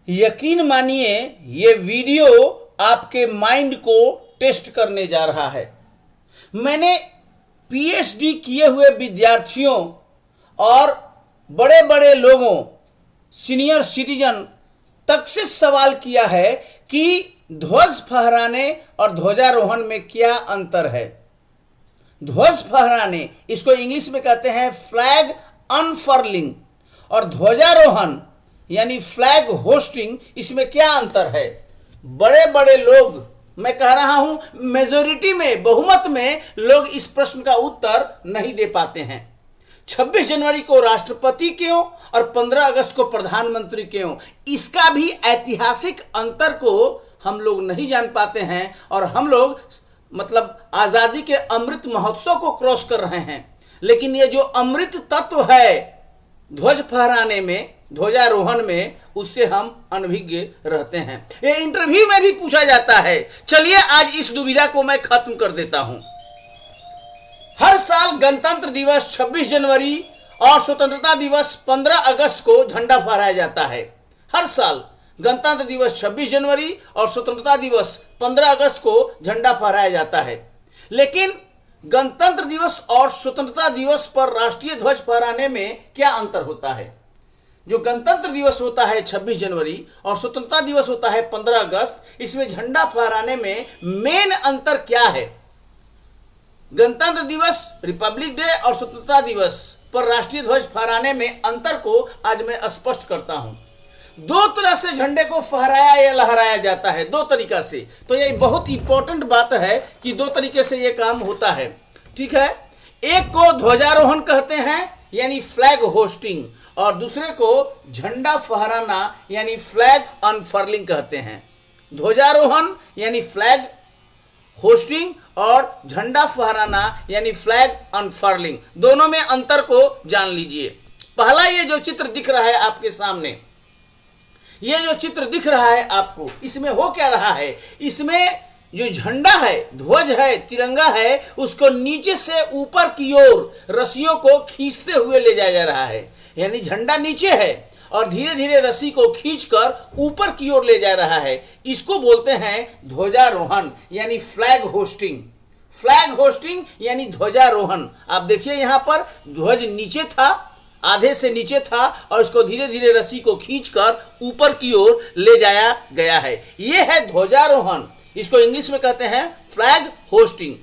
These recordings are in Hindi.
यकीन मानिए ये वीडियो आपके माइंड को टेस्ट करने जा रहा है। मैंने पीएचडी किए हुए विद्यार्थियों और बड़े बड़े लोगों, सीनियर सिटीजन तक से सवाल किया है कि ध्वज फहराने और ध्वजारोहण में क्या अंतर है। ध्वज फहराने, इसको इंग्लिश में कहते हैं फ्लैग अनफर्लिंग, और ध्वजारोहण यानी फ्लैग होस्टिंग, इसमें क्या अंतर है। बड़े बड़े लोग, मैं कह रहा हूं मेजोरिटी में, बहुमत में लोग इस प्रश्न का उत्तर नहीं दे पाते हैं। 26 जनवरी को राष्ट्रपति क्यों और 15 अगस्त को प्रधानमंत्री क्यों, इसका भी ऐतिहासिक अंतर को हम लोग नहीं जान पाते हैं। और हम लोग मतलब आज़ादी के अमृत महोत्सव को क्रॉस कर रहे हैं, लेकिन ये जो अमृत तत्व है ध्वज फहराने में, ध्वजारोहण में, उससे हम अनभिज्ञ रहते हैं। ये इंटरव्यू में भी पूछा जाता है। चलिए आज इस दुविधा को मैं खत्म कर देता हूं। हर साल गणतंत्र दिवस 26 जनवरी और स्वतंत्रता दिवस 15 अगस्त को झंडा फहराया जाता है। हर साल गणतंत्र दिवस 26 जनवरी और स्वतंत्रता दिवस 15 अगस्त को झंडा फहराया जाता है। लेकिन गणतंत्र दिवस और स्वतंत्रता दिवस पर राष्ट्रीय ध्वज फहराने में क्या अंतर होता है। जो गणतंत्र दिवस होता है 26 जनवरी और स्वतंत्रता दिवस होता है 15 अगस्त, इसमें झंडा फहराने में मेन अंतर क्या है। गणतंत्र दिवस, रिपब्लिक डे और स्वतंत्रता दिवस पर राष्ट्रीय ध्वज फहराने में अंतर को आज मैं स्पष्ट करता हूं। दो तरह से झंडे को फहराया या लहराया जाता है, दो तरीका से। तो ये बहुत इंपॉर्टेंट बात है कि दो तरीके से ये काम होता है, ठीक है। एक को ध्वजारोहण कहते हैं यानी फ्लैग होस्टिंग, और दूसरे को झंडा फहराना यानी फ्लैग अनफर्लिंग कहते हैं। ध्वजारोहण यानी फ्लैग होस्टिंग और झंडा फहराना यानी फ्लैग अनफर्लिंग, दोनों में अंतर को जान लीजिए। पहला ये जो चित्र दिख रहा है आपके सामने, ये जो चित्र दिख रहा है आपको, इसमें हो क्या रहा है। इसमें जो झंडा है, ध्वज है, तिरंगा है, उसको नीचे से ऊपर की ओर रस्सियों को खींचते हुए ले जाया जा रहा है। यानी झंडा नीचे है और धीरे धीरे रस्सी को खींचकर ऊपर की ओर ले जा रहा है। इसको बोलते हैं ध्वजारोहण यानी फ्लैग होस्टिंग। फ्लैग होस्टिंग यानी ध्वजारोहण। आप देखिए यहां पर ध्वज नीचे था, आधे से नीचे था, और इसको धीरे धीरे रस्सी को खींचकर ऊपर की ओर ले जाया गया है। यह है ध्वजारोहण। इसको इंग्लिश में कहते हैं फ्लैग होस्टिंग।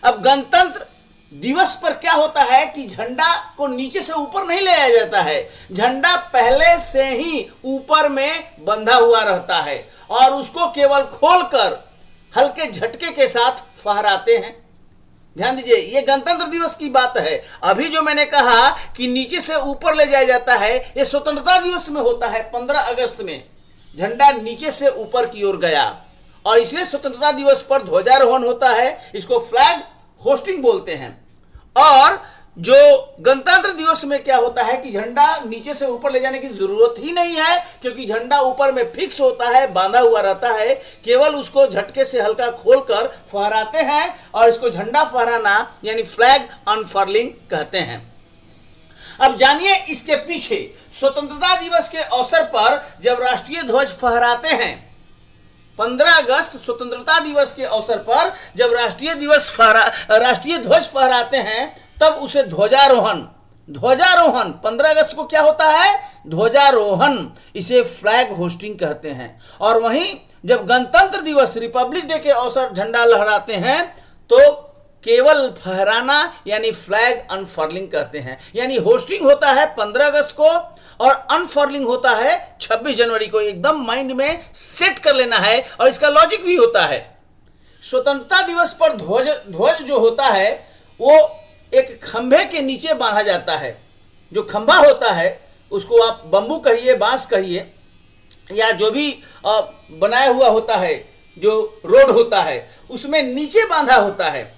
अब गणतंत्र दिवस पर क्या होता है कि झंडा को नीचे से ऊपर नहीं ले जाया जाता है। झंडा पहले से ही ऊपर में बंधा हुआ रहता है और उसको केवल खोलकर हल्के झटके के साथ फहराते हैं। ध्यान दीजिए, ये गणतंत्र दिवस की बात है। अभी जो मैंने कहा कि नीचे से ऊपर ले जाया जाता है, ये स्वतंत्रता दिवस में होता है। 15 अगस्त में झंडा नीचे से ऊपर की ओर गया और इसलिए स्वतंत्रता दिवस पर ध्वजारोहण होता है। इसको फ्लैग होस्टिंग बोलते हैं। और जो गणतंत्र दिवस में क्या होता है कि झंडा नीचे से ऊपर ले जाने की जरूरत ही नहीं है, क्योंकि झंडा ऊपर में फिक्स होता है, बांधा हुआ रहता है। केवल उसको झटके से हल्का खोलकर फहराते हैं और इसको झंडा फहराना यानी फ्लैग अनफर्लिंग कहते हैं। अब जानिए इसके पीछे, स्वतंत्रता दिवस के अवसर पर जब राष्ट्रीय ध्वज फहराते हैं, 15 अगस्त स्वतंत्रता दिवस के अवसर पर जब राष्ट्रीय ध्वज फहराते हैं, तब उसे ध्वजारोहण 15 अगस्त को क्या होता है, ध्वजारोहण, इसे फ्लैग होस्टिंग कहते हैं। और वहीं जब गणतंत्र दिवस, रिपब्लिक डे के अवसर झंडा लहराते हैं, तो केवल फहराना यानी फ्लैग अनफर्लिंग कहते हैं। यानी होस्टिंग होता है 15 अगस्त को और अनफर्लिंग होता है 26 जनवरी को। एकदम माइंड में सेट कर लेना है, और इसका लॉजिक भी होता है। स्वतंत्रता दिवस पर ध्वज जो होता है वो एक खंभे के नीचे बांधा जाता है। जो खंभा होता है उसको आप बंबू कहिए, बांस कहिए, या जो भी बनाया हुआ होता है, जो रोड होता है, उसमें नीचे बांधा होता है।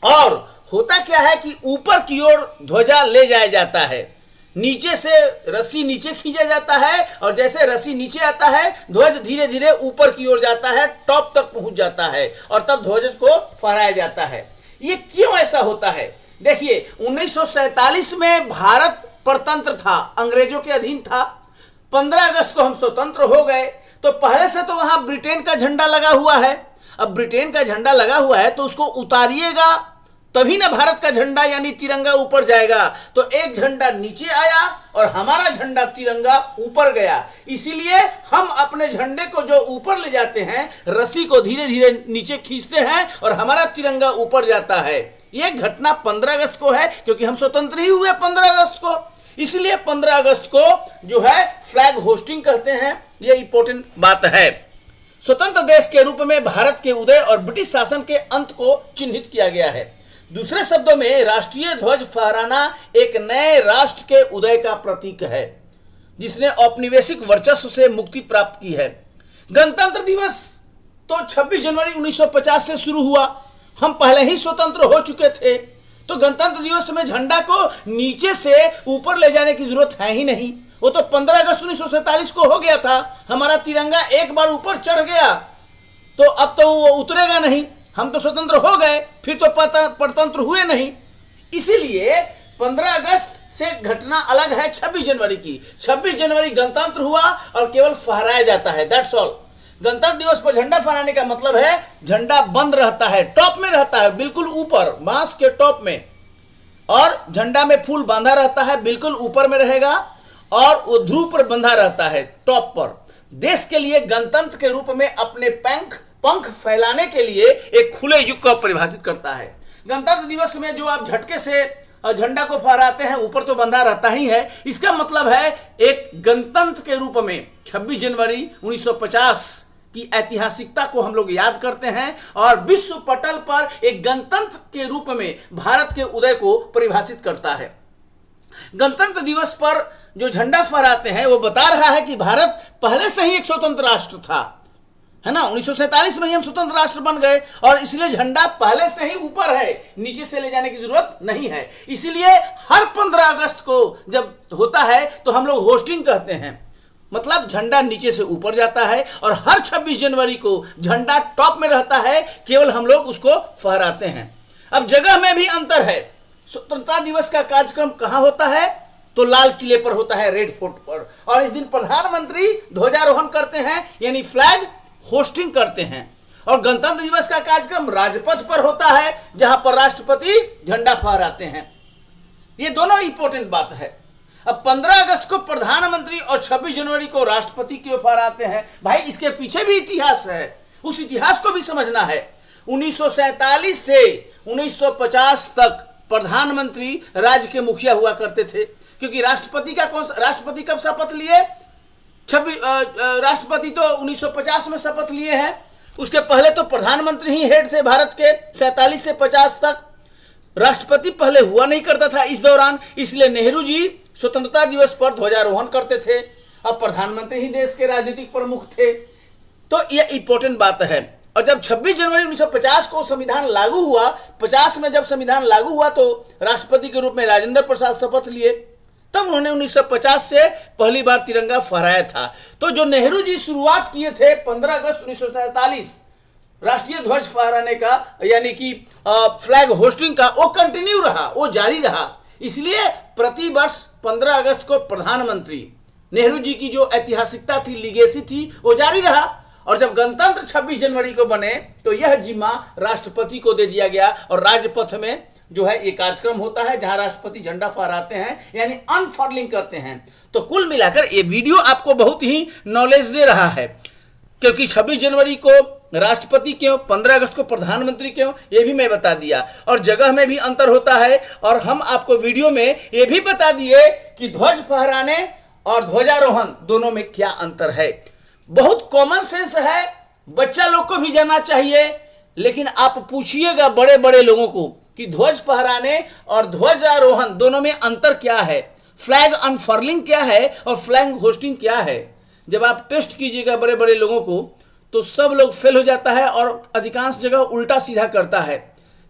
और होता क्या है कि ऊपर की ओर ध्वजा ले जाया जाता है। नीचे से रस्सी नीचे खींचा जाता है और जैसे रस्सी नीचे आता है, ध्वज धीरे धीरे ऊपर की ओर जाता है, टॉप तक पहुंच जाता है और तब ध्वज को फहराया जाता है। ये क्यों ऐसा होता है? देखिए, 1947 में भारत परतंत्र था, अंग्रेजों के अधीन था। 15 अगस्त को हम स्वतंत्र हो गए, तो पहले से तो वहां ब्रिटेन का झंडा लगा हुआ है। अब ब्रिटेन का झंडा लगा हुआ है तो उसको उतारिएगा तभी ना भारत का झंडा यानी तिरंगा ऊपर जाएगा। तो एक झंडा नीचे आया और हमारा झंडा तिरंगा ऊपर गया। इसीलिए हम अपने झंडे को जो ऊपर ले जाते हैं, रस्सी को धीरे धीरे नीचे खींचते हैं और हमारा तिरंगा ऊपर जाता है। यह घटना 15 अगस्त को है, क्योंकि हम स्वतंत्र ही हुए 15 अगस्त को। इसलिए 15 अगस्त को जो है फ्लैग होस्टिंग कहते हैं। यह इंपॉर्टेंट बात है। स्वतंत्र देश के रूप में भारत के उदय और ब्रिटिश शासन के अंत को चिन्हित किया गया है। दूसरे शब्दों में राष्ट्रीय ध्वज फहराना एक नए राष्ट्र के उदय का प्रतीक है, जिसने औपनिवेशिक वर्चस्व से मुक्ति प्राप्त की है। गणतंत्र दिवस तो 26 जनवरी 1950 से शुरू हुआ। हम पहले ही स्वतंत्र हो चुके थे, तो गणतंत्र दिवस में झंडा को नीचे से ऊपर ले जाने की जरूरत है ही नहीं। वो तो 15 अगस्त 1947 को हो गया था। हमारा तिरंगा एक बार ऊपर चढ़ गया तो अब तो वो उतरेगा नहीं। हम तो स्वतंत्र हो गए, फिर तो परतंत्र हुए नहीं। इसीलिए 15 अगस्त से घटना अलग है 26 जनवरी की। 26 जनवरी गणतंत्र हुआ और केवल फहराया जाता है, दैट्स ऑल। गणतंत्र दिवस पर झंडा फहराने का मतलब है झंडा बंद रहता है, टॉप में रहता है, बिल्कुल ऊपर, बांस के टॉप में, और झंडा में फूल बांधा रहता है, बिल्कुल ऊपर में रहेगा, और वो ध्रुव पर बंधा रहता है, टॉप पर। देश के लिए गणतंत्र के रूप में अपने पंख फैलाने के लिए एक खुले युग को परिभाषित करता है। गणतंत्र दिवस में जो आप झटके से झंडा को फहराते हैं, ऊपर तो बंधा रहता ही है। इसका मतलब है एक गणतंत्र के रूप में 26 जनवरी 1950 की ऐतिहासिकता को हम लोग याद करते हैं और विश्व पटल पर एक गणतंत्र के रूप में भारत के उदय को परिभाषित करता है। गणतंत्र दिवस पर जो झंडा फहराते हैं वो बता रहा है कि भारत पहले से ही एक स्वतंत्र राष्ट्र था, है ना। 1947 में ही हम स्वतंत्र राष्ट्र बन गए और इसलिए झंडा पहले से ही ऊपर है, नीचे से ले जाने की जरूरत नहीं है। इसीलिए हर 15 अगस्त को जब होता है तो हम लोग होस्टिंग कहते हैं, मतलब झंडा नीचे से ऊपर जाता है। और हर 26 जनवरी को झंडा टॉप में रहता है, केवल हम लोग उसको फहराते हैं। अब जगह में भी अंतर है। स्वतंत्रता दिवस का कार्यक्रम कहाँ होता है? तो लाल किले पर होता है, रेड फोर्ट पर, और इस दिन प्रधानमंत्री ध्वजारोहण करते हैं यानी फ्लैग होस्टिंग करते हैं। और गणतंत्र दिवस का कार्यक्रम राजपथ पर होता है, जहां पर राष्ट्रपति झंडा फहराते हैं। ये दोनों इंपॉर्टेंट बात है। अब 15 अगस्त को प्रधानमंत्री और 26 जनवरी को राष्ट्रपति क्यों फहराते हैं? भाई इसके पीछे भी इतिहास है, उस इतिहास को भी समझना है। 1947 से 1950 तक प्रधानमंत्री राज्य के मुखिया हुआ करते थे, क्योंकि राष्ट्रपति कब शपथ लिए? राष्ट्रपति तो 1950 में शपथ लिए हैं। उसके पहले तो प्रधानमंत्री ही हेड थे भारत के। 47 से 50 तक राष्ट्रपति पहले हुआ नहीं करता था इस दौरान, इसलिए नेहरू जी स्वतंत्रता दिवस पर ध्वजारोहण करते थे। अब प्रधानमंत्री ही देश के राजनीतिक प्रमुख थे, तो यह इंपॉर्टेंट बात है। और जब 26 जनवरी 1950 को संविधान लागू हुआ, 50 में जब संविधान लागू हुआ तो राष्ट्रपति के रूप में राजेंद्र प्रसाद शपथ लिए, तब उन्होंने 1950 से पहली बार तिरंगा फहराया था। तो जो नेहरू जी शुरुआत किए थे 15 अगस्त 1947 राष्ट्रीय ध्वज फहराने का यानी कि फ्लैग होस्टिंग का, वो कंटिन्यू रहा, वो जारी रहा। इसलिए प्रति वर्ष 15 अगस्त को प्रधानमंत्री नेहरू जी की जो ऐतिहासिकता थी, लीगेसी थी, वो जारी रहा। और जब गणतंत्र 26 जनवरी को बने तो यह जिम्मा राष्ट्रपति को दे दिया गया और राजपथ में जो है ये कार्यक्रम होता है जहां राष्ट्रपति झंडा फहराते हैं यानी अनफर्लिंग करते हैं। तो कुल मिलाकर ये वीडियो आपको बहुत ही नॉलेज दे रहा है, क्योंकि 26 जनवरी को राष्ट्रपति क्यों, 15 अगस्त को प्रधानमंत्री क्यों, ये भी मैं बता दिया। और जगह में भी अंतर होता है, और हम आपको वीडियो में ये भी बता दिए कि ध्वज फहराने और ध्वजारोहण दोनों में क्या अंतर है। बहुत कॉमन सेंस है, बच्चा लोग को भी जानना चाहिए, लेकिन आप पूछिएगा बड़े बड़े लोगों को कि ध्वज फहराने और ध्वजारोहण दोनों में अंतर क्या है, फ्लैग अनफर्लिंग क्या है और फ्लैग होस्टिंग क्या है। जब आप टेस्ट कीजिएगा बड़े बड़े लोगों को तो सब लोग फेल हो जाता है और अधिकांश जगह उल्टा सीधा करता है।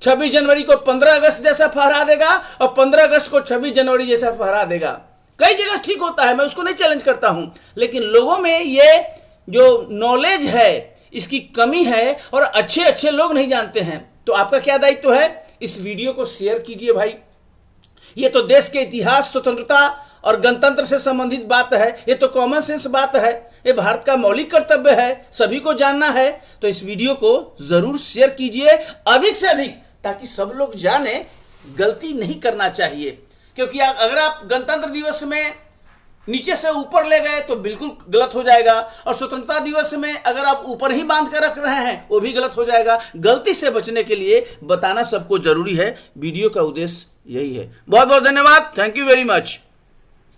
26 जनवरी को 15 अगस्त जैसा फहरा देगा और 15 अगस्त को 26 जनवरी जैसा फहरा देगा। कई जगह ठीक होता है, मैं उसको नहीं चैलेंज करता हूं, लेकिन लोगों में ये जो नॉलेज है इसकी कमी है और अच्छे अच्छे लोग नहीं जानते हैं। तो आपका क्या दायित्व है? इस वीडियो को शेयर कीजिए भाई। ये तो देश के इतिहास, स्वतंत्रता और गणतंत्र से संबंधित बात है, ये तो कॉमन सेंस बात है, ये भारत का मौलिक कर्तव्य है, सभी को जानना है। तो इस वीडियो को जरूर शेयर कीजिए अधिक से अधिक, ताकि सब लोग जाने गलती नहीं करना चाहिए। क्योंकि अगर आप गणतंत्र दिवस में नीचे से ऊपर ले गए तो बिल्कुल गलत हो जाएगा, और स्वतंत्रता दिवस में अगर आप ऊपर ही बांध कर रख रहे हैं वो भी गलत हो जाएगा। गलती से बचने के लिए बताना सबको जरूरी है। वीडियो का उद्देश्य यही है। बहुत बहुत धन्यवाद। Thank you very much.